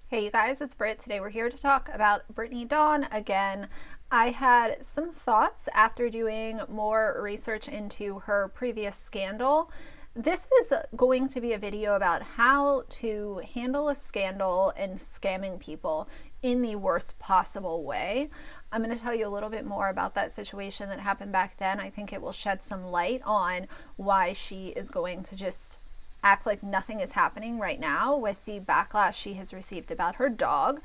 Hey you guys, it's Britt. Today we're here to talk about Brittany Dawn again. I had some thoughts after doing more research into her previous scandal. This is going to be a video about how to handle a scandal and scamming people in the worst possible way. I'm going to tell you a little bit more about that situation that happened back then. I think it will shed some light on why she is going to just act like nothing is happening right now with the backlash she has received about her dog.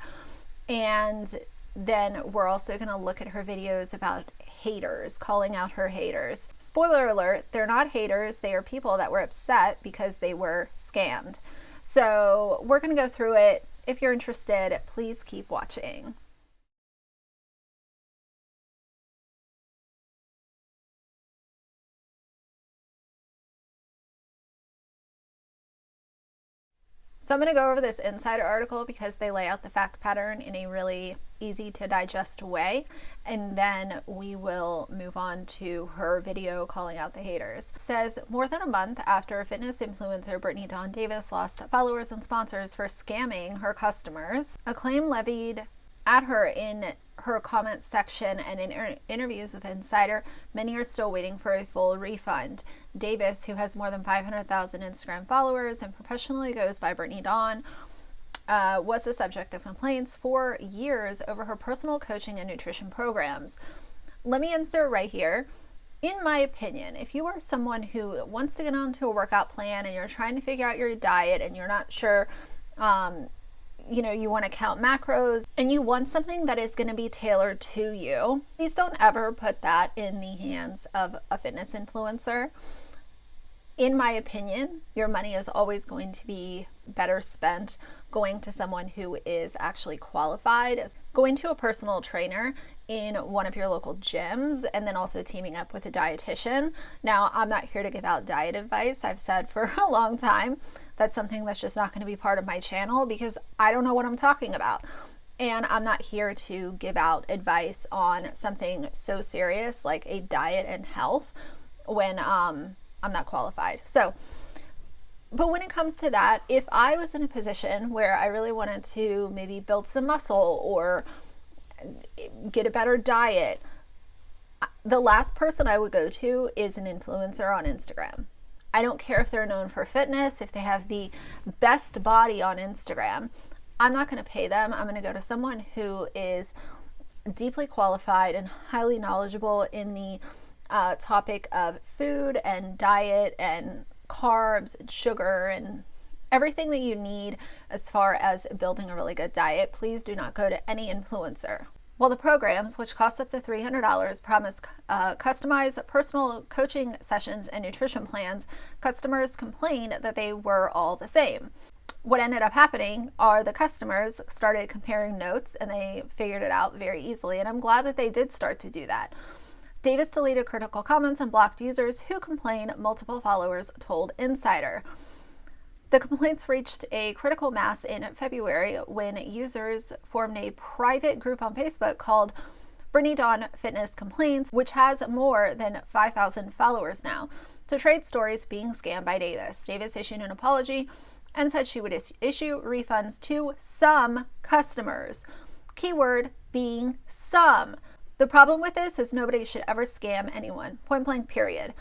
And then we're also going to look at her videos about haters, calling out her haters. Spoiler alert, they're not haters. They are people that were upset because they were scammed. So we're going to go through it. If you're interested, please keep watching. So I'm going to go over this Insider article because they lay out the fact pattern in a really easy to digest way, and then we will move on to her video calling out the haters. It says, more than a month after fitness influencer Brittany Dawn Davis lost followers and sponsors for scamming her customers, a claim levied at her in her comment section and in interviews with Insider, many are still waiting for a full refund. Davis, who has more than 500,000 Instagram followers and professionally goes by Brittany Dawn, was the subject of complaints for years over her personal coaching and nutrition programs. Let me insert right here. In my opinion, if you are someone who wants to get onto a workout plan and you're trying to figure out your diet and you're not sure, you want to count macros and you want something that is going to be tailored to you, please don't ever put that in the hands of a fitness influencer. In my opinion, your money is always going to be better spent going to someone who is actually qualified, going to a personal trainer in one of your local gyms, and then also teaming up with a dietitian. Now, I'm not here to give out diet advice. I've said for a long time that's something that's just not going to be part of my channel because I don't know what I'm talking about. And I'm not here to give out advice on something so serious like a diet and health when I'm not qualified. But when it comes to that, if I was in a position where I really wanted to maybe build some muscle or get a better diet, the last person I would go to is an influencer on Instagram. I don't care if they're known for fitness, if they have the best body on Instagram. I'm not going to pay them. I'm going to go to someone who is deeply qualified and highly knowledgeable in the topic of food and diet and carbs and sugar and everything that you need as far as building a really good diet. Please do not go to any influencer. While the programs, which cost up to $300, promise customized personal coaching sessions and nutrition plans, customers complained that they were all the same. What ended up happening are the customers started comparing notes and they figured it out very easily, and I'm glad that they did start to do that. Davis deleted critical comments and blocked users who complained, multiple followers told Insider. The complaints reached a critical mass in February when users formed a private group on Facebook called Brittany Dawn Fitness Complaints, which has more than 5,000 followers now, to trade stories being scammed by Davis. Davis issued an apology and said she would issue refunds to some customers. Keyword being some. The problem with this is nobody should ever scam anyone, point blank, period.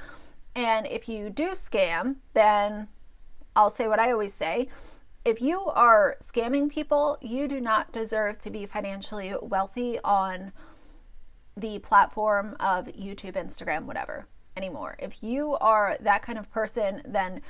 And if you do scam, then I'll say what I always say. If you are scamming people, you do not deserve to be financially wealthy on the platform of YouTube, Instagram, whatever anymore. If you are that kind of person, then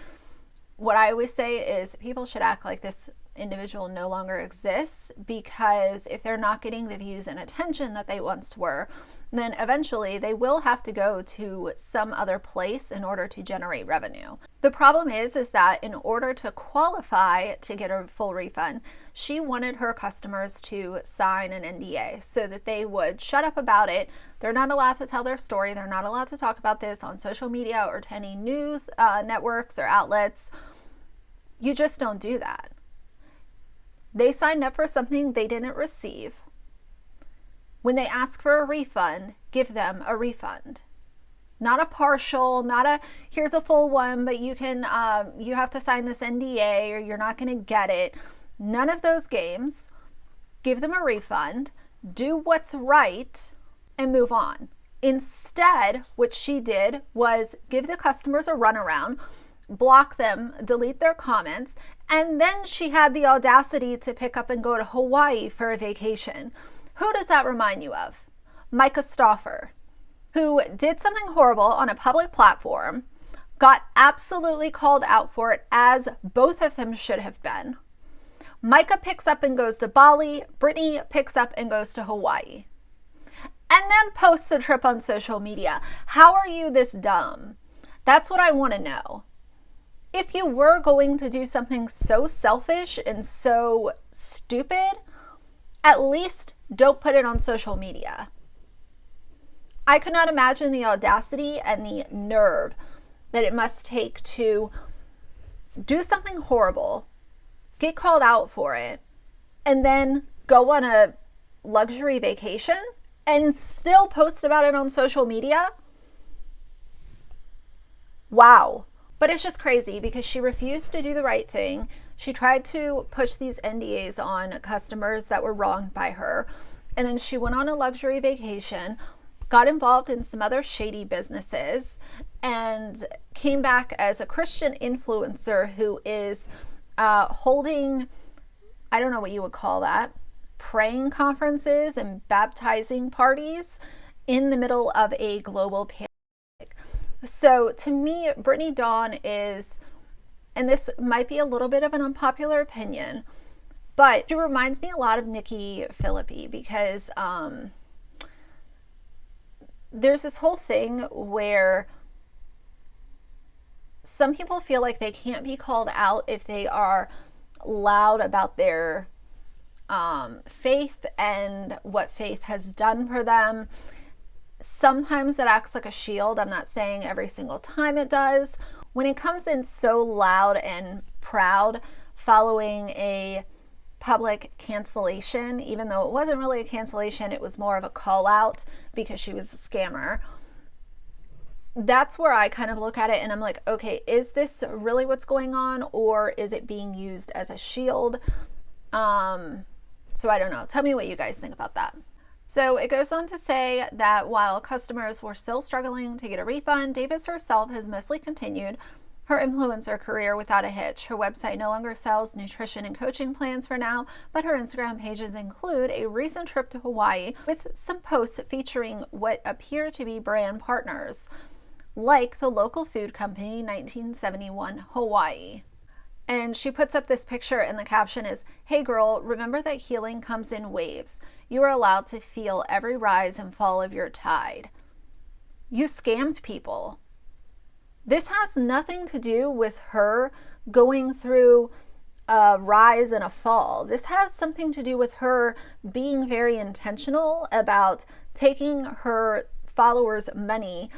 what I always say is people should act like this individual no longer exists, because if they're not getting the views and attention that they once were, then eventually they will have to go to some other place in order to generate revenue. The problem is that in order to qualify to get a full refund, she wanted her customers to sign an NDA so that they would shut up about it. They're not allowed to tell their story. They're not allowed to talk about this on social media or to any news networks or outlets. You just don't do that. They signed up for something they didn't receive. When they ask for a refund, give them a refund. Not a partial, not a, here's a full one, but you have to sign this NDA or you're not going to get it. none of those games, give them a refund, do what's right, and move on. Instead, what she did was give the customers a runaround, block them, delete their comments, and then she had the audacity to pick up and go to Hawaii for a vacation. Who does that remind you of? Micah Stauffer, who did something horrible on a public platform, got absolutely called out for it, as both of them should have been. Micah picks up and goes to Bali. Brittany picks up and goes to Hawaii. And then posts the trip on social media. How are you this dumb? That's what I want to know. If you were going to do something so selfish and so stupid, at least don't put it on social media. I could not imagine the audacity and the nerve that it must take to do something horrible, get called out for it, and then go on a luxury vacation and still post about it on social media. Wow. But it's just crazy because she refused to do the right thing. She tried to push these NDAs on customers that were wronged by her. And then she went on a luxury vacation, got involved in some other shady businesses, and came back as a Christian influencer who is holding, I don't know what you would call that, praying conferences and baptizing parties in the middle of a global pandemic. So to me, Brittany Dawn is, and this might be a little bit of an unpopular opinion, but she reminds me a lot of Nikki Philippi, because there's this whole thing where some people feel like they can't be called out if they are loud about their faith and what faith has done for them. Sometimes it acts like a shield. I'm not saying every single time it does. When it comes in so loud and proud following a public cancellation, even though it wasn't really a cancellation, it was more of a call out because she was a scammer. That's where I kind of look at it and I'm like, okay, is this really what's going on, or is it being used as a shield? So I don't know. Tell me what you guys think about that. So it goes on to say that while customers were still struggling to get a refund, Davis herself has mostly continued her influencer career without a hitch. Her website no longer sells nutrition and coaching plans for now, but her Instagram pages include a recent trip to Hawaii with some posts featuring what appear to be brand partners, like the local food company 1971 Hawaii. And she puts up this picture and the caption is, "Hey girl, remember that healing comes in waves. You are allowed to feel every rise and fall of your tide. You scammed people." This has nothing to do with her going through a rise and a fall. This has something to do with her being very intentional about taking her followers' money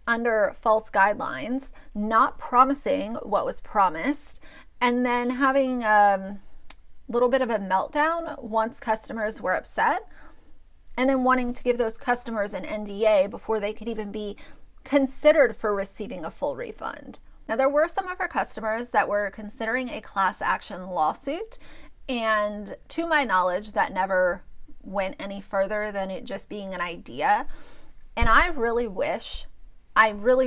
under false guidelines, not promising what was promised, and then having a little bit of a meltdown once customers were upset, and then wanting to give those customers an NDA before they could even be considered for receiving a full refund. Now, there were some of her customers that were considering a class action lawsuit, and to my knowledge, that never went any further than it just being an idea. And I really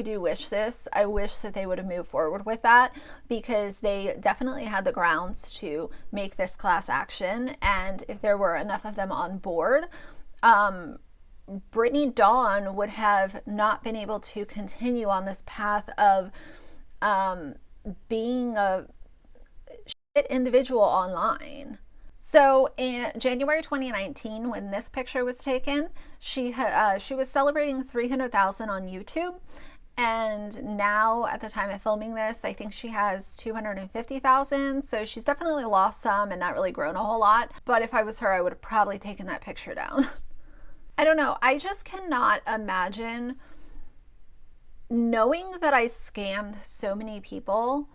do wish this. I wish that they would have moved forward with that, because they definitely had the grounds to make this class action. And if there were enough of them on board, Brittany Dawn would have not been able to continue on this path of being a shit individual online. So in January 2019, when this picture was taken, she was celebrating 300,000 on YouTube, and now at the time of filming this, I think she has 250,000. So she's definitely lost some and not really grown a whole lot. But if I was her, I would have probably taken that picture down. I don't know. I just cannot imagine knowing that I scammed so many people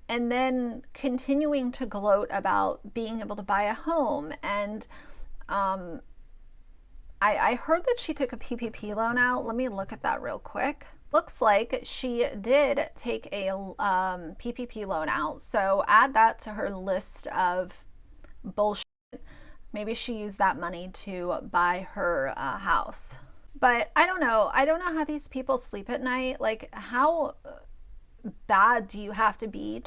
and then continuing to gloat about being able to buy a home. And I heard that she took a PPP loan out. Let me look at that real quick. Looks like she did take a PPP loan out. So add that to her list of bullshit. Maybe she used that money to buy her house. But I don't know. I don't know how these people sleep at night. Like, how bad do you have to be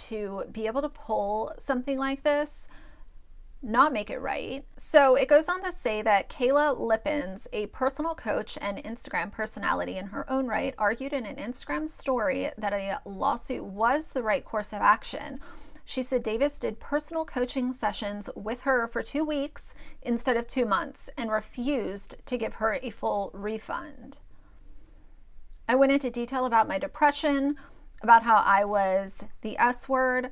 able to pull something like this, not make it right? So it goes on to say that Kayla Lippens, a personal coach and Instagram personality in her own right, argued in an Instagram story that a lawsuit was the right course of action. She said Davis did personal coaching sessions with her for 2 weeks instead of 2 months and refused to give her a full refund. I went into detail about my depression, about how I was the S word,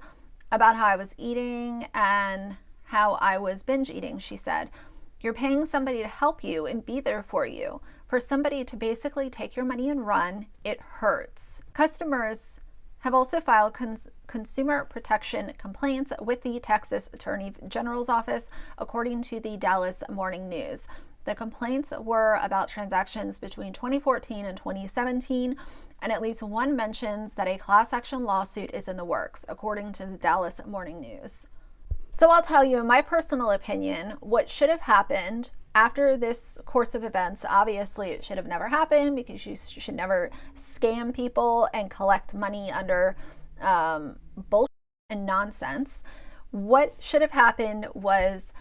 about how I was eating, and how I was binge eating, she said. You're paying somebody to help you and be there for you. For somebody to basically take your money and run, it hurts. Customers have also filed consumer protection complaints with the Texas Attorney General's office, according to the Dallas Morning News. The complaints were about transactions between 2014 and 2017, and at least one mentions that a class action lawsuit is in the works, according to the Dallas Morning News. So I'll tell you, in my personal opinion, what should have happened after this course of events, obviously it should have never happened, because you should never scam people and collect money under bullshit and nonsense. What should have happened was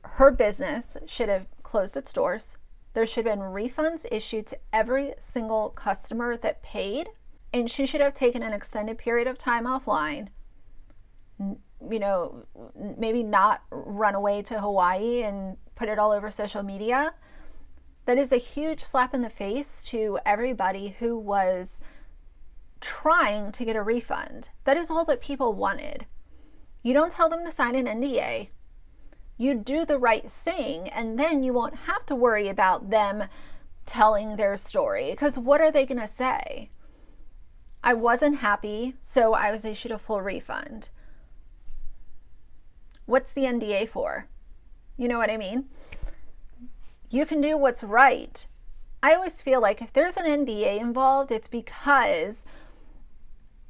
her business should have closed its doors. There should have been refunds issued to every single customer that paid, and she should have taken an extended period of time offline. You know, maybe not run away to Hawaii and put it all over social media. That is a huge slap in the face to everybody who was trying to get a refund. That is all that people wanted. You don't tell them to sign an NDA. You do the right thing, and then you won't have to worry about them telling their story, because what are they going to say? I wasn't happy, so I was issued a full refund. What's the NDA for? You know what I mean? You can do what's right. I always feel like if there's an NDA involved, it's because,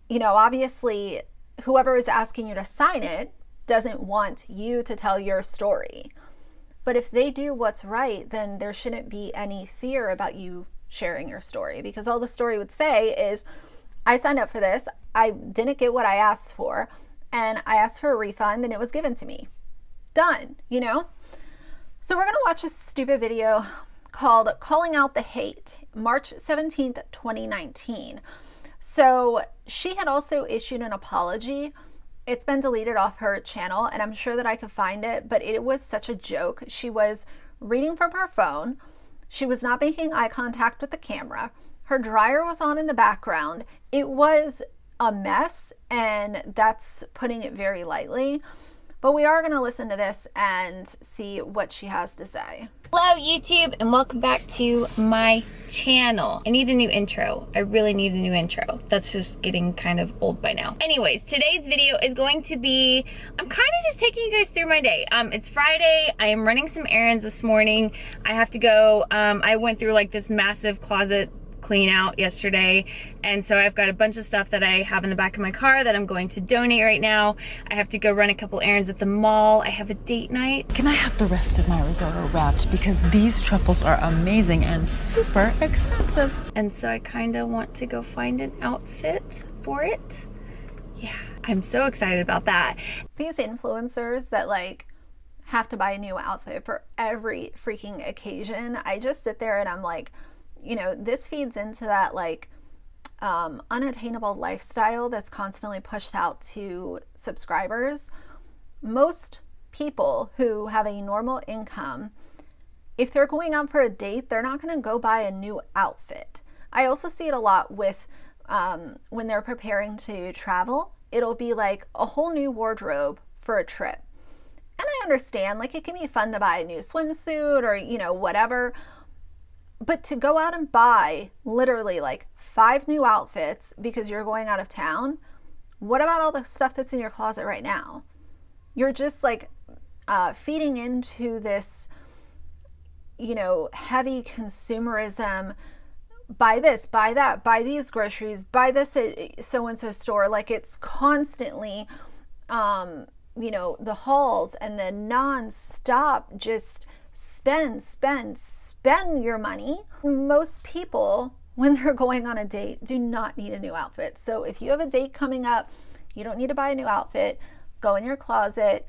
you know, obviously whoever is asking you to sign it doesn't want you to tell your story. But if they do what's right, then there shouldn't be any fear about you sharing your story, because all the story would say is, I signed up for this, I didn't get what I asked for, and I asked for a refund and it was given to me. Done, you know? So we're gonna watch a stupid video called Calling Out the Hate, March 17th, 2019. So she had also issued an apology. It's been deleted off her channel, and I'm sure that I could find it, but it was such a joke. She was reading from her phone. She was not making eye contact with the camera. Her dryer was on in the background. It was a mess, and that's putting it very lightly. But we are going to listen to this and see what she has to say. Hello YouTube, and welcome back to my channel. I need a new intro. I really need a new intro. That's just getting kind of old by now. Anyways, today's video is going to be, I'm kind of just taking you guys through my day. It's Friday. I am running some errands this morning. I have to go, I went through like this massive closet clean out yesterday, and so I've got a bunch of stuff that I have in the back of my car that I'm going to donate right now. I have to go run a couple errands at the mall. I have a date night. Can I have the rest of my risotto wrapped, because these truffles are amazing and super expensive. And so I kind of want to go find an outfit for it. Yeah, I'm so excited about that. These influencers that like have to buy a new outfit for every freaking occasion, I just sit there and I'm like, you know, this feeds into that like unattainable lifestyle that's constantly pushed out to subscribers. Most people who have a normal income, if they're going out for a date, they're not going to go buy a new outfit. I also see it a lot with when they're preparing to travel. It'll be like a whole new wardrobe for a trip. And I understand, like, it can be fun to buy a new swimsuit or, you know, whatever. But to go out and buy literally like 5 new outfits because you're going out of town, what about all the stuff that's in your closet right now? You're just like feeding into this, you know, heavy consumerism. Buy this, buy that, buy these groceries, buy this at so-and-so store. Like, it's constantly you know, the hauls and the non-stop just spend your money. Most people, when they're going on a date, do not need a new outfit. So if you have a date coming up, you don't need to buy a new outfit. Go in your closet.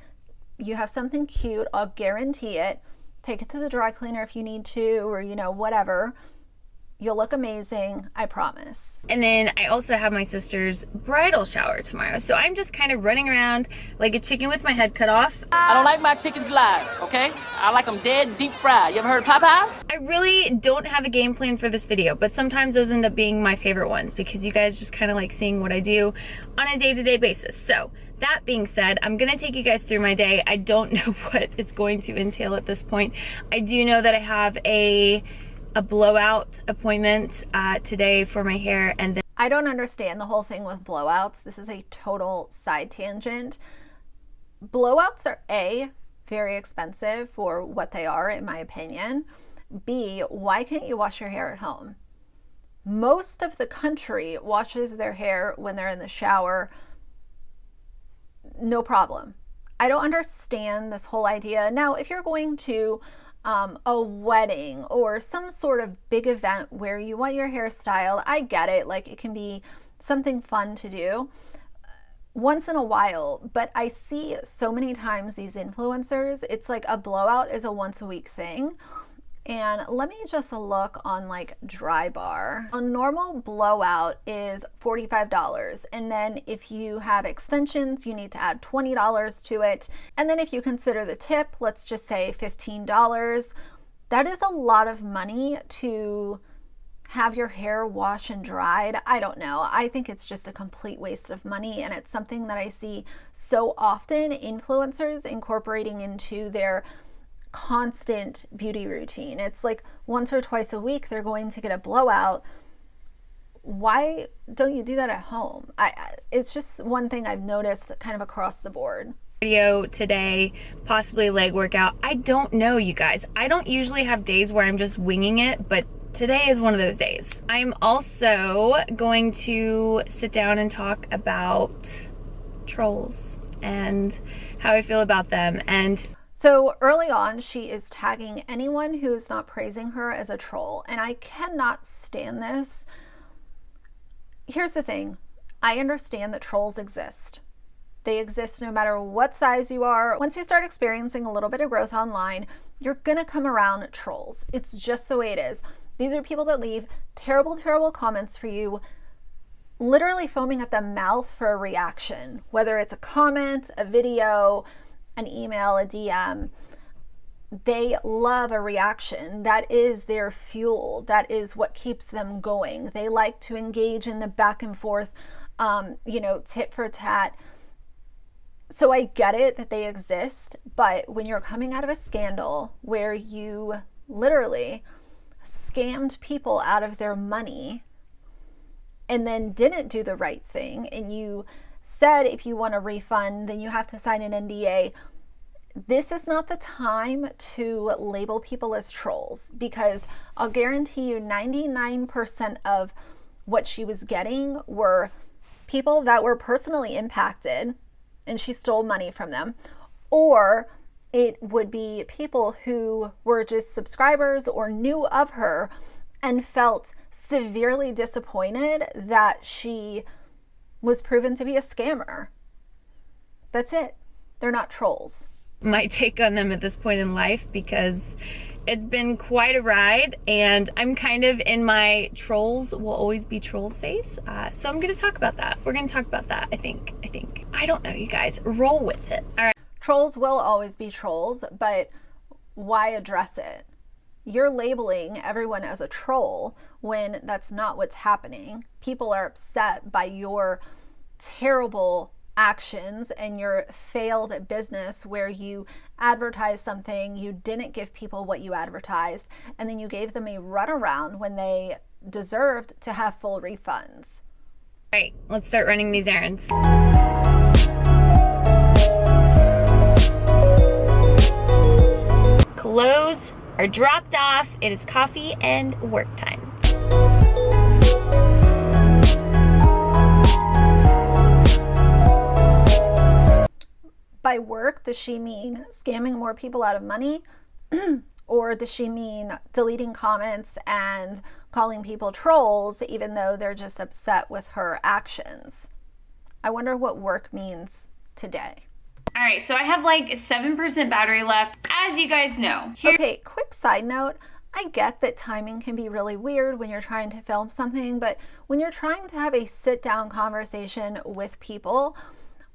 You have something cute, I'll guarantee it. Take it to the dry cleaner if you need to, or, you know, whatever. You'll look amazing, I promise. And then I also have my sister's bridal shower tomorrow. So I'm just kind of running around like a chicken with my head cut off. I don't like my chickens live, okay? I like them dead and deep fried. You ever heard of Popeyes? I really don't have a game plan for this video, but sometimes those end up being my favorite ones because you guys just kind of like seeing what I do on a day-to-day basis. So that being said, I'm gonna take you guys through my day. I don't know what it's going to entail at this point. I do know that I have a blowout appointment today for my hair, and then I don't understand the whole thing with blowouts. This is a total side tangent. Blowouts are A, very expensive for what they are, in my opinion. B, why can't you wash your hair at home? Most of the country washes their hair when they're in the shower, no problem. I don't understand this whole idea. Now, if you're going to a wedding or some sort of big event where you want your hair styled, I get it. Like, it can be something fun to do once in a while, but I see so many times these influencers, it's like a blowout is a once a week thing. And let me just look on like Dry Bar. A normal blowout is $45. And then if you have extensions, you need to add $20 to it. And then if you consider the tip, let's just say $15. That is a lot of money to have your hair washed and dried. I don't know. I think it's just a complete waste of money. And it's something that I see so often influencers incorporating into their constant beauty routine. It's like once or twice a week they're going to get a blowout. Why don't you do that at home? It's just one thing I've noticed kind of across the board. Video today, possibly leg workout. I don't know, you guys. I don't usually have days where I'm just winging it, but today is one of those days. I'm also going to sit down and talk about trolls and how I feel about them. And so early on, she is tagging anyone who is not praising her as a troll, and I cannot stand this. Here's the thing. I understand that trolls exist. They exist no matter what size you are. Once you start experiencing a little bit of growth online, you're gonna come around trolls. It's just the way it is. These are people that leave terrible, terrible comments for you, literally foaming at the mouth for a reaction, whether it's a comment, a video, an email, a DM. They love a reaction. That is their fuel. That is what keeps them going. They like to engage in the back and forth, you know, tit for tat. So I get it that they exist, but when you're coming out of a scandal where you literally scammed people out of their money and then didn't do the right thing, and you said if you want a refund, then you have to sign an NDA. This is not the time to label people as trolls, because I'll guarantee you 99% of what she was getting were people that were personally impacted and she stole money from them, or it would be people who were just subscribers or knew of her and felt severely disappointed that she was proven to be a scammer. That's it. They're not trolls. my take on them at this point in life, because it's been quite a ride and I'm kind of in my trolls will always be trolls phase. So I'm gonna talk about that. We're gonna talk about that, I think. I don't know, you guys. Roll with it. All right. Trolls will always be trolls, but why address it? You're labeling everyone as a troll when that's not what's happening. People are upset by your terrible actions and your failed business where you advertised something, you didn't give people what you advertised, and then you gave them a runaround when they deserved to have full refunds. All right, let's start running these errands. Clothes are dropped off. It is coffee and work time. By work, does she mean scamming more people out of money? Or does she mean deleting comments and calling people trolls even though they're just upset with her actions? I wonder what work means today. All right, so I have like 7% battery left, as you guys know. Okay, quick side note. I get that timing can be really weird when you're trying to film something, but when you're trying to have a sit-down conversation with people,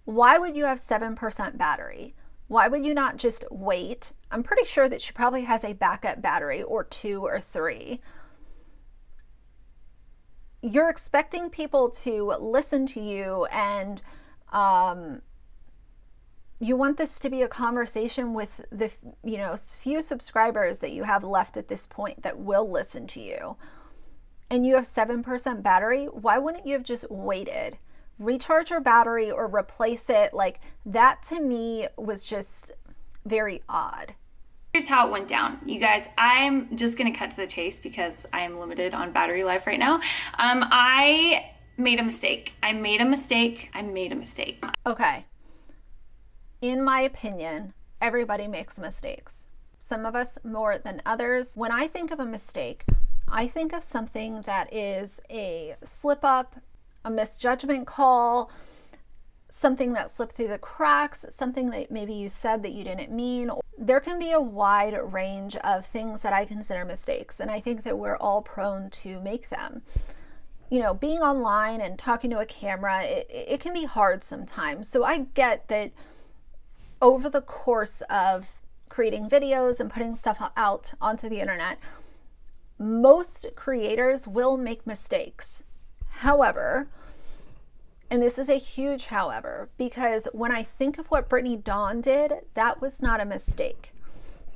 why would you have 7% battery? Why would you not just wait? I'm pretty sure that she probably has a backup battery or 2 or 3. You're expecting people to listen to you, and you want this to be a conversation with the few subscribers that you have left at this point that will listen to you. And you have 7% battery. Why wouldn't you have just waited? Recharge your battery or replace it. Like, that to me was just very odd. Here's how it went down. You guys, I'm just gonna cut to the chase because I am limited on battery life right now. I made a mistake. Okay. In my opinion, everybody makes mistakes. Some of us more than others. When I think of a mistake, I think of something that is a slip up, a misjudgment call, something that slipped through the cracks, something that maybe you said that you didn't mean. There can be a wide range of things that I consider mistakes, and I think that we're all prone to make them. You know, being online and talking to a camera, it can be hard sometimes. So I get that over the course of creating videos and putting stuff out onto the internet, most creators will make mistakes. However, and this is a huge however, because when I think of what Brittany Dawn did, that was not a mistake.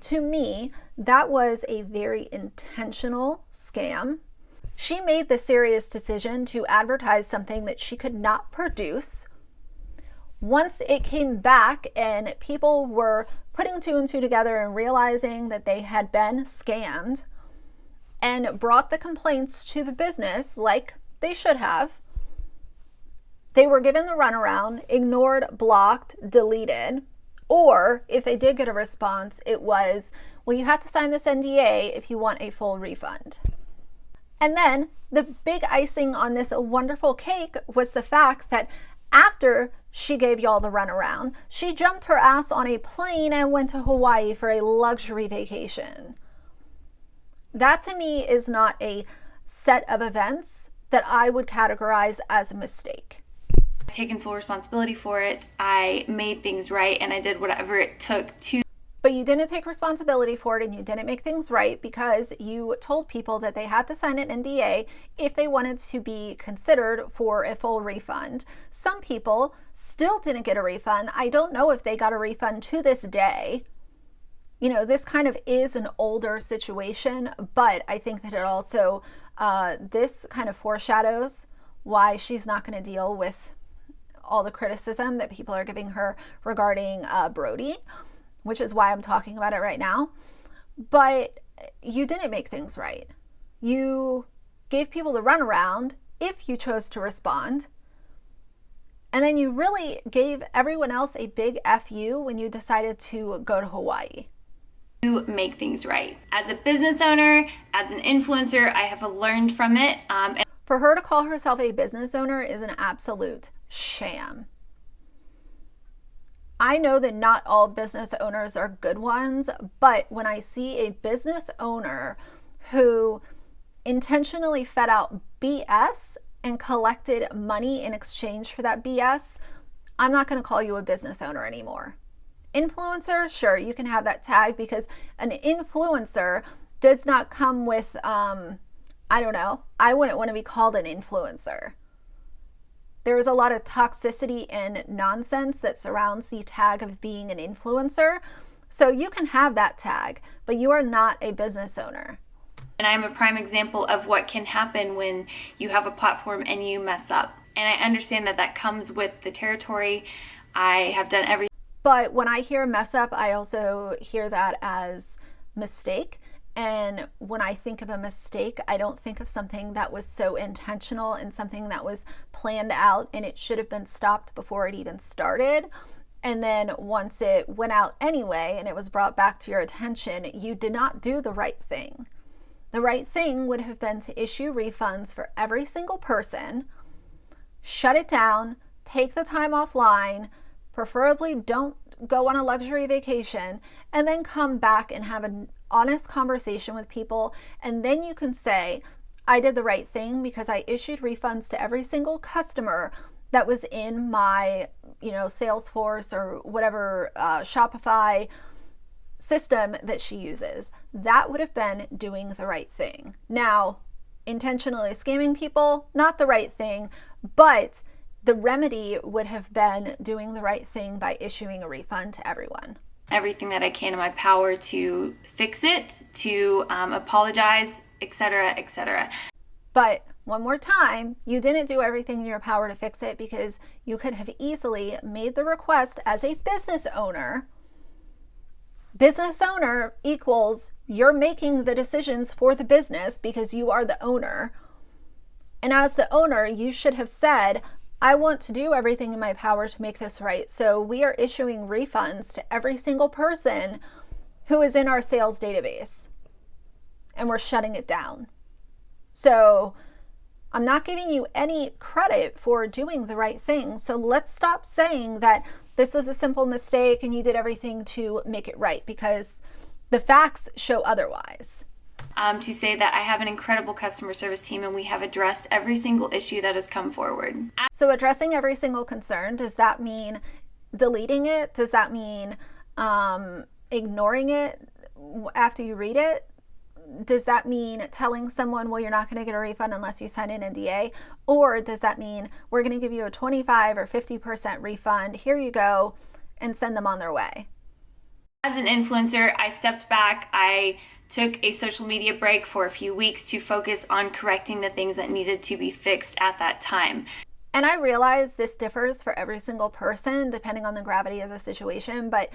To me, that was a very intentional scam. She made the serious decision to advertise something that she could not produce. Once it came back and people were putting 2 and 2 together and realizing that they had been scammed and brought the complaints to the business like they should have, they were given the runaround, ignored, blocked, deleted, or if they did get a response, it was, well, you have to sign this NDA if you want a full refund. And then the big icing on this wonderful cake was the fact that after she gave y'all the runaround, she jumped her ass on a plane and went to Hawaii for a luxury vacation. That to me is not a set of events that I would categorize as a mistake. I've taken full responsibility for it. I made things right and I did whatever it took to. But you didn't take responsibility for it and you didn't make things right because you told people that they had to sign an NDA if they wanted to be considered for a full refund. Some people still didn't get a refund. I don't know if they got a refund to this day. You know, this kind of is an older situation, but I think that it also, this kind of foreshadows why she's not going to deal with all the criticism that people are giving her regarding Brody, which is why I'm talking about it right now. But you didn't make things right. You gave people the runaround if you chose to respond. And then you really gave everyone else a big FU when you decided to go to Hawaii. To make things right. As a business owner, as an influencer, I have learned from it. For her to call herself a business owner is an absolute sham. I know that not all business owners are good ones, but when I see a business owner who intentionally fed out BS and collected money in exchange for that BS, I'm not going to call you a business owner anymore. Influencer, sure, you can have that tag because an influencer does not come with, I don't know, I wouldn't want to be called an influencer. There is a lot of toxicity and nonsense that surrounds the tag of being an influencer. So you can have that tag, but you are not a business owner. And I'm a prime example of what can happen when you have a platform and you mess up. And I understand that that comes with the territory. I have done everything. But when I hear mess up, I also hear that as mistake. And when I think of a mistake, I don't think of something that was so intentional and something that was planned out and it should have been stopped before it even started. And then once it went out anyway and it was brought back to your attention, you did not do the right thing. The right thing would have been to issue refunds for every single person, shut it down, take the time offline, preferably don't go on a luxury vacation, and then come back and have an honest conversation with people. And then you can say, I did the right thing because I issued refunds to every single customer that was in my, Salesforce or whatever Shopify system that she uses. That would have been doing the right thing. Now, intentionally scamming people, not the right thing, but the remedy would have been doing the right thing by issuing a refund to everyone. Everything that I can in my power to fix it, to apologize, etc., etc. But one more time, you didn't do everything in your power to fix it because you could have easily made the request as a business owner. Business owner equals you're making the decisions for the business because you are the owner. And as the owner, you should have said, I want to do everything in my power to make this right. So we are issuing refunds to every single person who is in our sales database. And we're shutting it down. So I'm not giving you any credit for doing the right thing. So let's stop saying that this was a simple mistake and you did everything to make it right, because the facts show otherwise. To say that I have an incredible customer service team and we have addressed every single issue that has come forward. So addressing every single concern, does that mean deleting it? Does that mean ignoring it after you read it? Does that mean telling someone, well, you're not going to get a refund unless you sign an NDA? Or does that mean we're going to give you a 25 or 50% refund, here you go, and send them on their way? As an influencer, I stepped back. I took a social media break for a few weeks to focus on correcting the things that needed to be fixed at that time. And I realize this differs for every single person depending on the gravity of the situation, but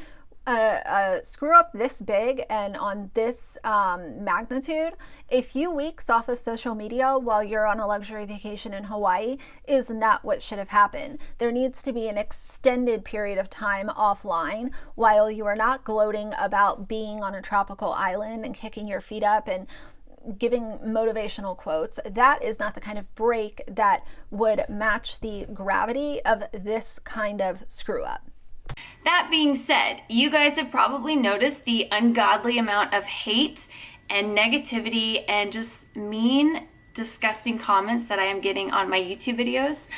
a screw up this big and on this magnitude, a few weeks off of social media while you're on a luxury vacation in Hawaii is not what should have happened. There needs to be an extended period of time offline while you are not gloating about being on a tropical island and kicking your feet up and giving motivational quotes. That is not the kind of break that would match the gravity of this kind of screw up. That being said, you guys have probably noticed the ungodly amount of hate and negativity and just mean, disgusting comments that I am getting on my YouTube videos.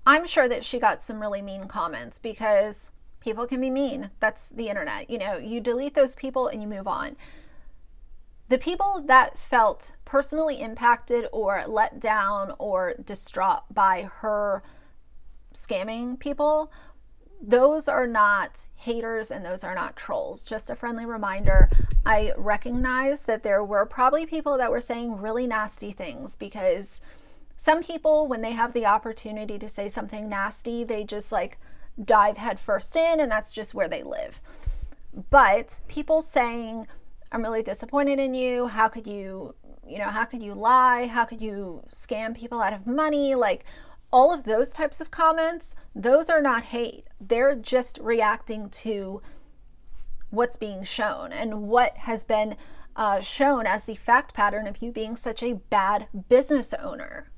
I'm sure that she got some really mean comments because people can be mean. That's the internet. You delete those people and you move on. The people that felt personally impacted or let down or distraught by her scamming people, those are not haters and those are not trolls. Just a friendly reminder, I recognize that there were probably people that were saying really nasty things, because some people, when they have the opportunity to say something nasty, they just dive headfirst in, and that's just where they live. But people saying, I'm really disappointed in you. How could you lie? How could you scam people out of money? All of those types of comments, those are not hate. They're just reacting to what's being shown and what has been shown as the fact pattern of you being such a bad business owner.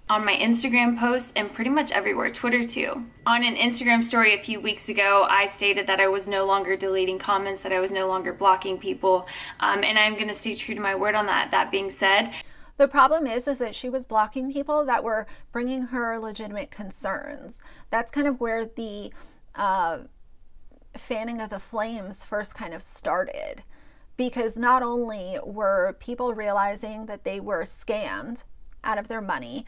On my Instagram post and pretty much everywhere, Twitter too. On an Instagram story a few weeks ago, I stated that I was no longer deleting comments, that I was no longer blocking people, and I'm gonna stay true to my word on that. That being said, the problem is that she was blocking people that were bringing her legitimate concerns. That's kind of where the fanning of the flames first kind of started, because not only were people realizing that they were scammed out of their money,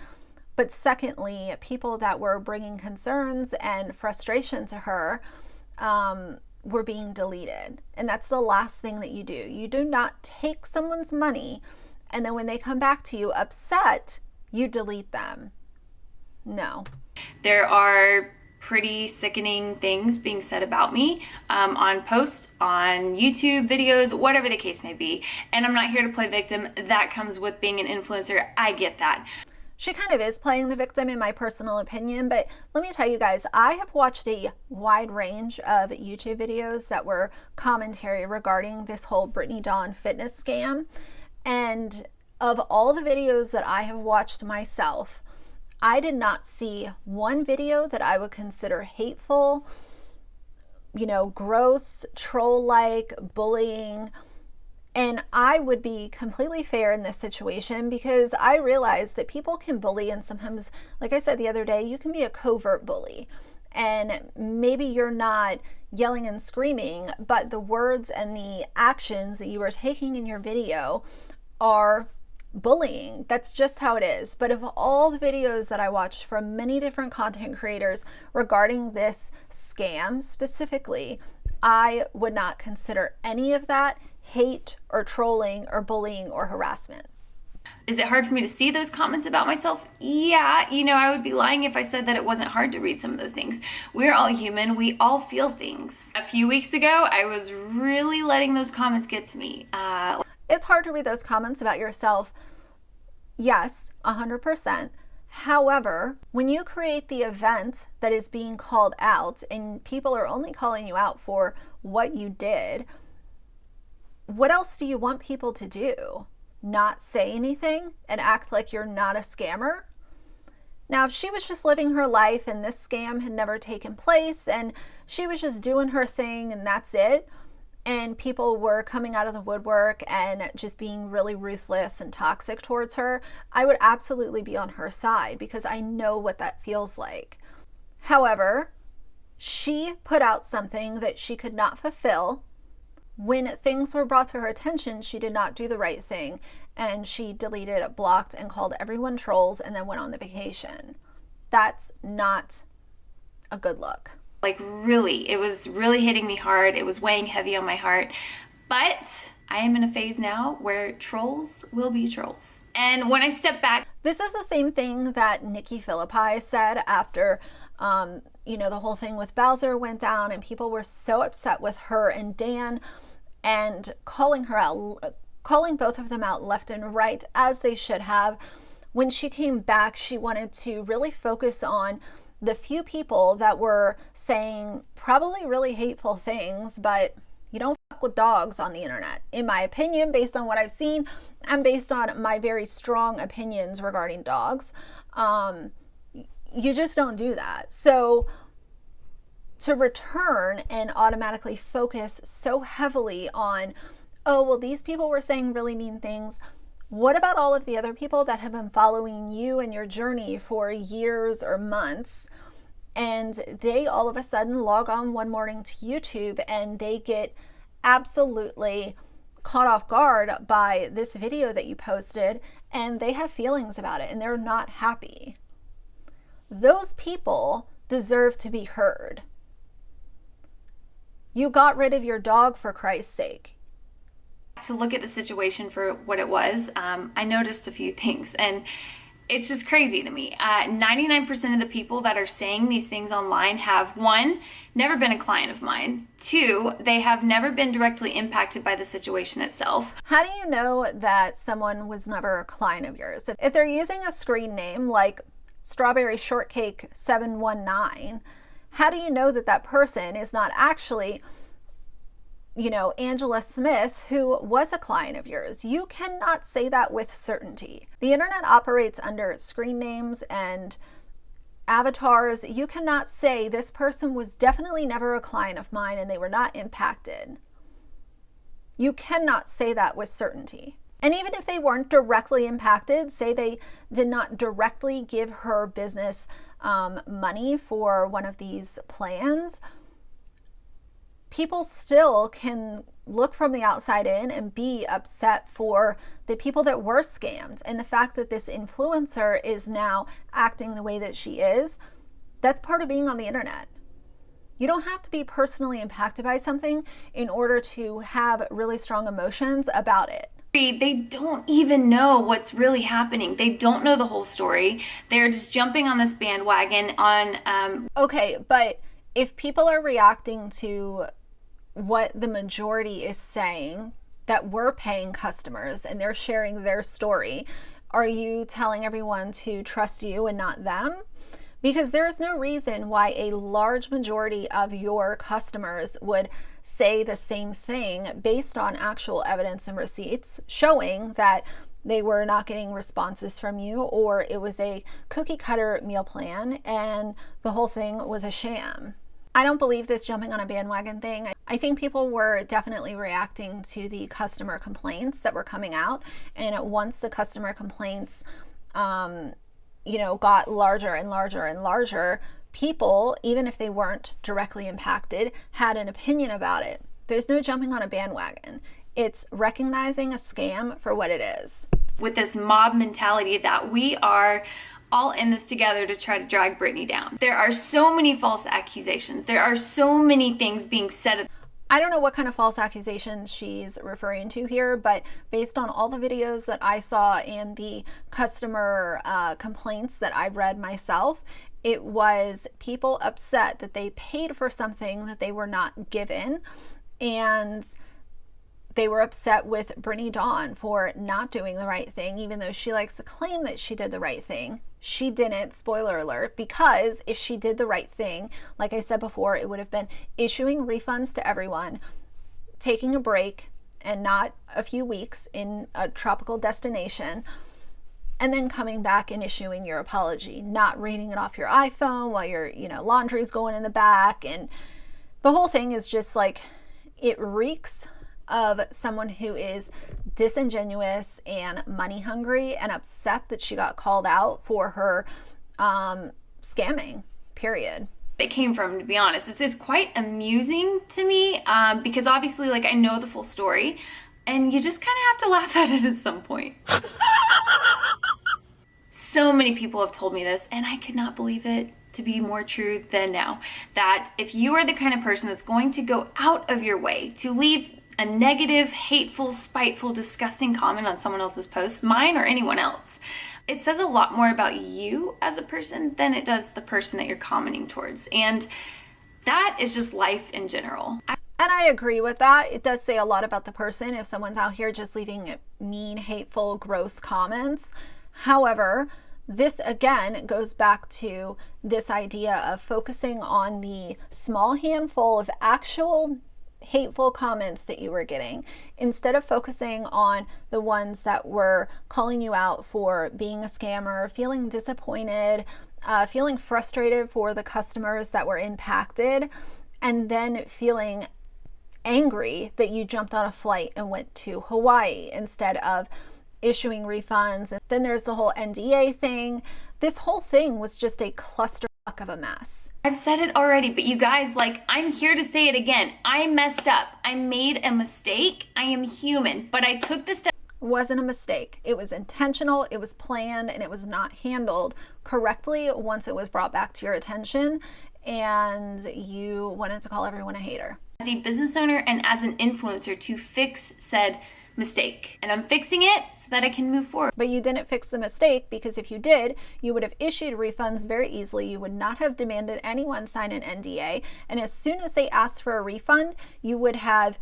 but secondly, people that were bringing concerns and frustration to her were being deleted. And that's the last thing that you do. You do not take someone's money and then when they come back to you upset, you delete them. No. There are pretty sickening things being said about me on posts, on YouTube videos, whatever the case may be. And I'm not here to play victim. That comes with being an influencer. I get that. She kind of is playing the victim in my personal opinion, but let me tell you guys, I have watched a wide range of YouTube videos that were commentary regarding this whole Brittany Dawn fitness scam. And of all the videos that I have watched myself, I did not see one video that I would consider hateful, you know, gross, troll-like, bullying. And I would be completely fair in this situation because I realize that people can bully, and sometimes, like I said the other day, you can be a covert bully. And maybe you're not yelling and screaming, but the words and the actions that you are taking in your video are bullying. That's just how it is. But of all the videos that I watched from many different content creators regarding this scam specifically, I would not consider any of that hate or trolling or bullying or harassment. Is it hard for me to see those comments about myself? Yeah, you know, I would be lying if I said that it wasn't hard to read some of those things. We're all human. We all feel things. A few weeks ago, I was really letting those comments get to me. It's hard to read those comments about yourself. Yes, 100%. However, when you create the event that is being called out and people are only calling you out for what you did, what else do you want people to do? Not say anything and act like you're not a scammer? Now, if she was just living her life and this scam had never taken place and she was just doing her thing and that's it, and people were coming out of the woodwork and just being really ruthless and toxic towards her, I would absolutely be on her side because I know what that feels like. However, she put out something that she could not fulfill. When things were brought to her attention, she did not do the right thing, and she deleted, blocked, and called everyone trolls and then went on the vacation. That's not a good look. Like really, it was really hitting me hard. It was weighing heavy on my heart. But I am in a phase now where trolls will be trolls. And when I step back, this is the same thing that Nikki Phillippi said after you know, the whole thing with Bowser went down and people were so upset with her and Dan and calling her out, calling both of them out left and right, as they should have. When she came back, she wanted to really focus on the few people that were saying probably really hateful things, but you don't fuck with dogs on the internet. In my opinion, based on what I've seen and based on my very strong opinions regarding dogs, you just don't do that. So to return and automatically focus so heavily on, oh, well, these people were saying really mean things. What about all of the other people that have been following you and your journey for years or months, and they all of a sudden log on one morning to YouTube and they get absolutely caught off guard by this video that you posted and they have feelings about it and they're not happy? Those people deserve to be heard. You got rid of your dog, for Christ's sake. to look at the situation for what it was, I noticed a few things, and it's just crazy to me. 99% of the people that are saying these things online have, one, never been a client of mine. Two, they have never been directly impacted by the situation itself. How do you know that someone was never a client of yours? If they're using a screen name like Strawberry Shortcake 719, how do you know that that person is not actually, you know, Angela Smith, who was a client of yours? You cannot say that with certainty. The internet operates under screen names and avatars. You cannot say this person was definitely never a client of mine and they were not impacted. You cannot say that with certainty. And even if they weren't directly impacted, say they did not directly give her business money for one of these plans, people still can look from the outside in and be upset for the people that were scammed. And the fact that this influencer is now acting the way that she is, that's part of being on the internet. You don't have to be personally impacted by something in order to have really strong emotions about it. They don't even know what's really happening. They don't know the whole story. They're just jumping on this bandwagon on... Okay, but if people are reacting to what the majority is saying, that we're paying customers and they're sharing their story, Are you telling everyone to trust you and not them? Because there is no reason why a large majority of your customers would say the same thing based on actual evidence and receipts showing that they were not getting responses from you, or it was a cookie cutter meal plan and the whole thing was a sham. I don't believe this jumping on a bandwagon thing. I think people were definitely reacting to the customer complaints that were coming out. And once the customer complaints, got larger and larger and larger, people, even if they weren't directly impacted, had an opinion about it. There's no jumping on a bandwagon. It's recognizing a scam for what it is. With this mob mentality that we are all in this together to try to drag Brittany down. There are so many false accusations. There are so many things being said. I don't know what kind of false accusations she's referring to here, but based on all the videos that I saw and the customer complaints that I read myself, it was people upset that they paid for something that they were not given, and they were upset with Brittany Dawn for not doing the right thing, even though she likes to claim that she did the right thing. She didn't, spoiler alert, because if she did the right thing, like I said before, it would have been issuing refunds to everyone, taking a break and not a few weeks in a tropical destination, and then coming back and issuing your apology, not reading it off your iPhone while your laundry's going in the back. And the whole thing is just like, it reeks of someone who is disingenuous and money hungry and upset that she got called out for her scamming, period. It came from, to be honest. It's quite amusing to me because obviously, like, I know the full story and you just kind of have to laugh at it at some point. So many people have told me this and I could not believe it to be more true than now, that if you are the kind of person that's going to go out of your way to leave a negative, hateful, spiteful, disgusting comment on someone else's post, mine or anyone else, it says a lot more about you as a person than it does the person that you're commenting towards. And that is just life in general. And I agree with that. It does say a lot about the person if someone's out here just leaving mean, hateful, gross comments. However, this again goes back to this idea of focusing on the small handful of actual hateful comments that you were getting, instead of focusing on the ones that were calling you out for being a scammer, feeling disappointed, feeling frustrated for the customers that were impacted, and then feeling angry that you jumped on a flight and went to Hawaii instead of issuing refunds. And then there's the whole NDA thing. This whole thing was just a clusterfuck of a mess. I've said it already, but you guys, like, I'm here to say it again. I messed up. I made a mistake. I am human, but I took the step. It wasn't a mistake. It was intentional, it was planned, and it was not handled correctly once it was brought back to your attention and you wanted to call everyone a hater. As a business owner and as an influencer, to fix said mistake, and I'm fixing it so that I can move forward. But you didn't fix the mistake, because if you did, you would have issued refunds very easily. You would not have demanded anyone sign an NDA, and as soon as they asked for a refund, you would have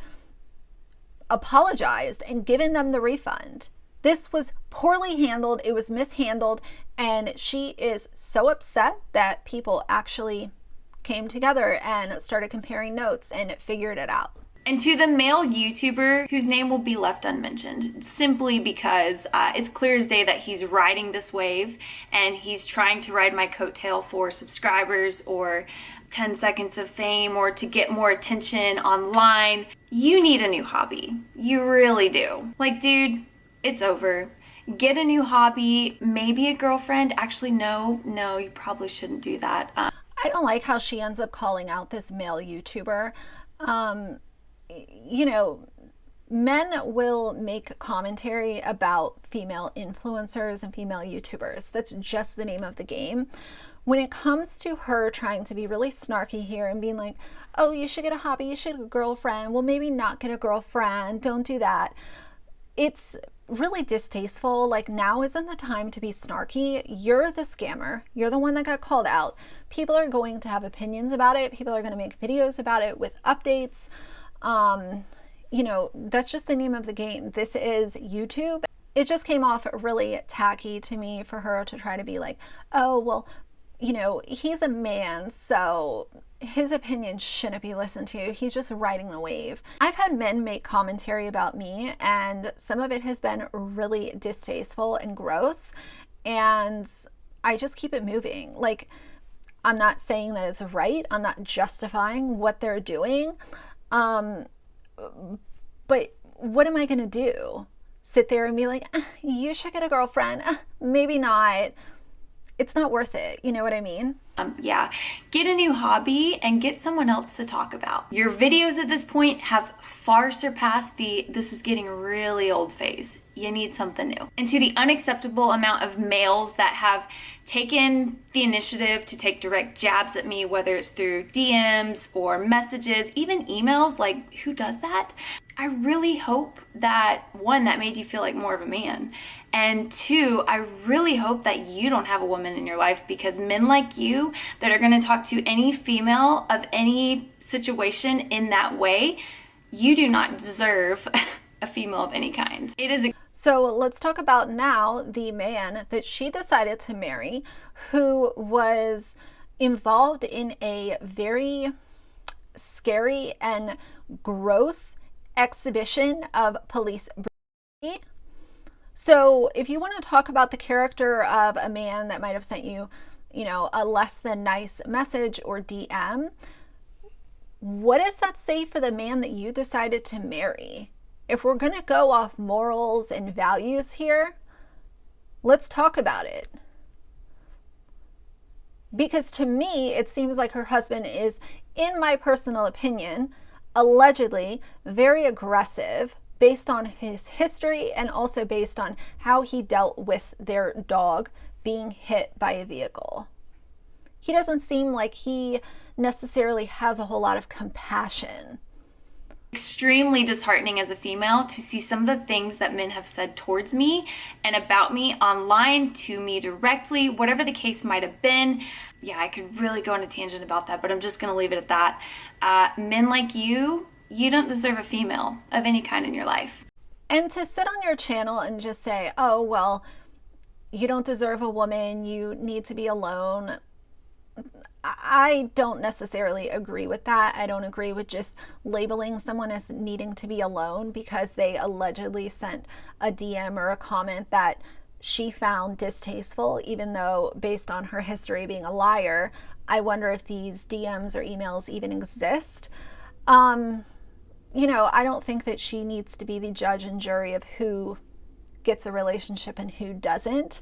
apologized and given them the refund. This was poorly handled, it was mishandled, and she is so upset that people actually came together and started comparing notes and figured it out. And to the male YouTuber whose name will be left unmentioned, simply because it's clear as day that he's riding this wave and he's trying to ride my coattail for subscribers or 10 seconds of fame or to get more attention online. You need a new hobby. You really do. Like, dude, it's over. Get a new hobby, maybe a girlfriend. Actually, no, you probably shouldn't do that. I don't like how she ends up calling out this male YouTuber. You know, men will make commentary about female influencers and female YouTubers. That's just the name of the game. When it comes to her trying to be really snarky here and being like, oh, you should get a hobby, you should get a girlfriend, well, maybe not get a girlfriend, don't do that. It's really distasteful. Like, now isn't the time to be snarky. You're the scammer. You're the one that got called out. People are going to have opinions about it. People are going to make videos about it with updates. You know, that's just the name of the game. This is YouTube, it just came off really tacky to me for her to try to be like, oh, well, you know, he's a man, so his opinion shouldn't be listened to. He's just riding the wave. I've had men make commentary about me, and some of it has been really distasteful and gross, and I just keep it moving. Like, I'm not saying that it's right. I'm not justifying what they're doing. But what am I going to do? Sit there and be like, you should get a girlfriend. Maybe not. It's not worth it. You know what I mean? Yeah, get a new hobby and get someone else to talk about. Your videos at this point have far surpassed the this is getting really old phase. You need something new. And to the unacceptable amount of males that have taken the initiative to take direct jabs at me, whether it's through DMs or messages, even emails, like, who does that? I really hope that, one, that made you feel like more of a man, and two, I really hope that you don't have a woman in your life, because men like you that are going to talk to any female of any situation in that way, you do not deserve a female of any kind. It is a So let's talk about now the man that she decided to marry, who was involved in a very scary and gross exhibition of police brutality. So if you want to talk about the character of a man that might have sent you, you know, a less than nice message or DM, what does that say for the man that you decided to marry? If we're going to go off morals and values here, let's talk about it. Because to me, it seems like her husband is, in my personal opinion, allegedly very aggressive based on his history and also based on how he dealt with their dog being hit by a vehicle. He doesn't seem like he necessarily has a whole lot of compassion. extremely disheartening as a female to see some of the things that men have said towards me and about me online, to me directly, whatever the case might have been. Yeah, I could really go on a tangent about that, but I'm just gonna leave it at that. Men like you don't deserve a female of any kind in your life. And to sit on your channel and just say, oh, well, you don't deserve a woman, you need to be alone. I don't necessarily agree with that. I don't agree with just labeling someone as needing to be alone because they allegedly sent a DM or a comment that she found distasteful, even though based on her history being a liar, I wonder if these DMs or emails even exist. You know, I don't think that she needs to be the judge and jury of who gets a relationship and who doesn't.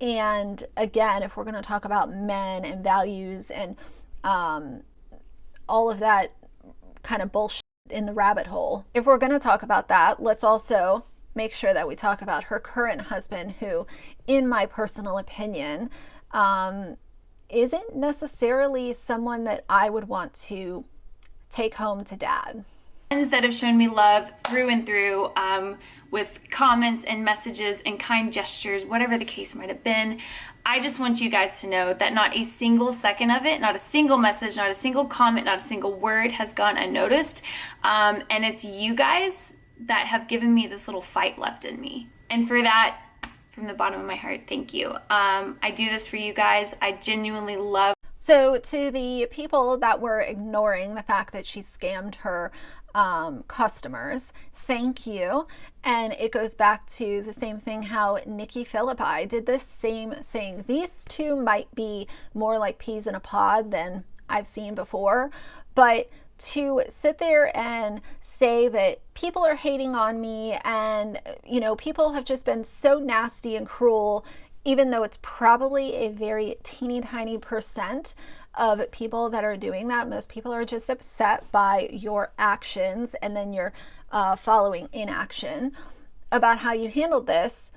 And again, if we're going to talk about men and values and all of that kind of bullshit in the rabbit hole, if we're going to talk about that, let's also make sure that we talk about her current husband, who, in my personal opinion, isn't necessarily someone that I would want to take home to dad. Friends that have shown me love through and through, with comments and messages and kind gestures, whatever the case might have been. I just want you guys to know that not a single second of it, not a single message, not a single comment, not a single word has gone unnoticed. And it's you guys that have given me this little fight left in me. And for that, from the bottom of my heart, thank you. I do this for you guys. I genuinely love. So to the people that were ignoring the fact that she scammed her customers, thank you. And it goes back to the same thing how Nikki Phillippi did the same thing. These two might be more like peas in a pod than I've seen before, but to sit there and say that people are hating on me and, you know, people have just been so nasty and cruel, even though it's probably a very teeny tiny percent of people that are doing that. Most people are just upset by your actions and then your following inaction about how you handled this.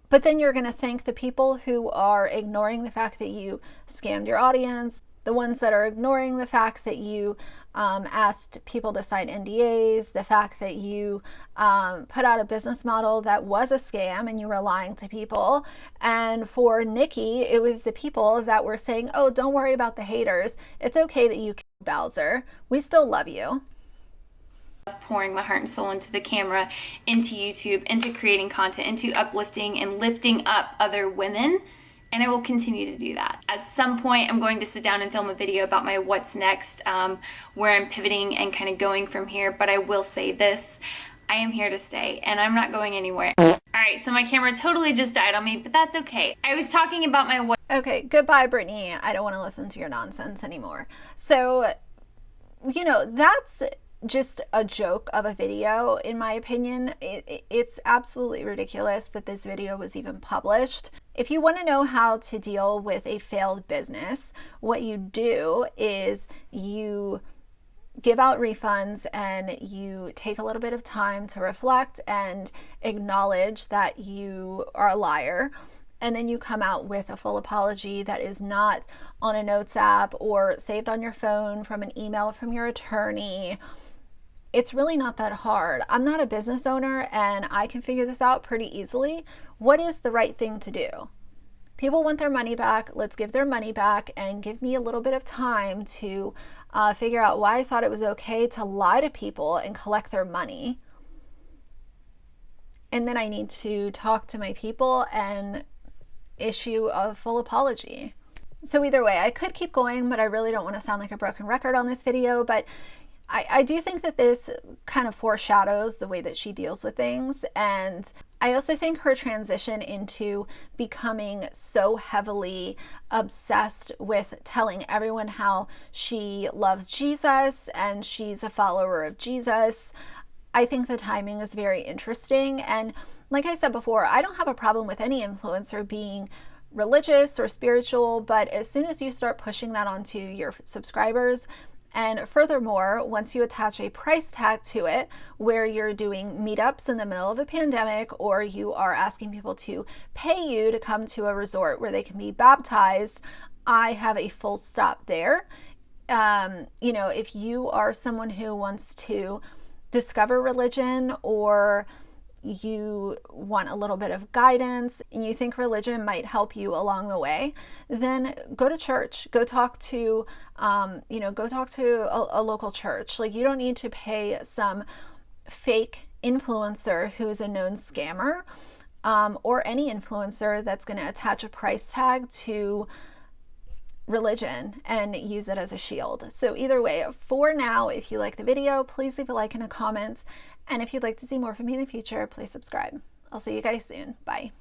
But then you're going to thank the people who are ignoring the fact that you scammed your audience, the ones that are ignoring the fact that you asked people to sign NDAs, the fact that you put out a business model that was a scam and you were lying to people. And for Nikki, it was the people that were saying, oh, don't worry about the haters. It's okay that you killed Bowser. We still love you. pouring my heart and soul into the camera, into YouTube, into creating content, into uplifting and lifting up other women. And I will continue to do that. At some point, I'm going to sit down and film a video about my what's next, where I'm pivoting and kind of going from here. But I will say this, I am here to stay and I'm not going anywhere. All right, so my camera totally just died on me, but that's okay. I was talking about my what. Okay, goodbye, Brittany. I don't want to listen to your nonsense anymore. So, you know, that's just a joke of a video, in my opinion. It's absolutely ridiculous that this video was even published. If you want to know how to deal with a failed business, what you do is you give out refunds and you take a little bit of time to reflect and acknowledge that you are a liar. And then you come out with a full apology that is not on a notes app or saved on your phone from an email from your attorney. It's really not that hard. I'm not a business owner and I can figure this out pretty easily. What is the right thing to do? People want their money back. Let's give their money back and give me a little bit of time to figure out why I thought it was okay to lie to people and collect their money. And then I need to talk to my people and issue a full apology. So either way, I could keep going, but I really don't want to sound like a broken record on this video. But I do think that this kind of foreshadows the way that she deals with things. And I also think her transition into becoming so heavily obsessed with telling everyone how she loves Jesus and she's a follower of Jesus, I think the timing is very interesting. And like I said before, I don't have a problem with any influencer being religious or spiritual, but as soon as you start pushing that onto your subscribers, and furthermore, once you attach a price tag to it, where you're doing meetups in the middle of a pandemic, or you are asking people to pay you to come to a resort where they can be baptized, I have a full stop there. You know, if you are someone who wants to discover religion, or you want a little bit of guidance and you think religion might help you along the way, then go to church, go talk to a local church. Like, you don't need to pay some fake influencer who is a known scammer, or any influencer that's going to attach a price tag to religion and use it as a shield. So either way, for now, if you like the video, please leave a like and a comment. And if you'd like to see more from me in the future, please subscribe. I'll see you guys soon. Bye.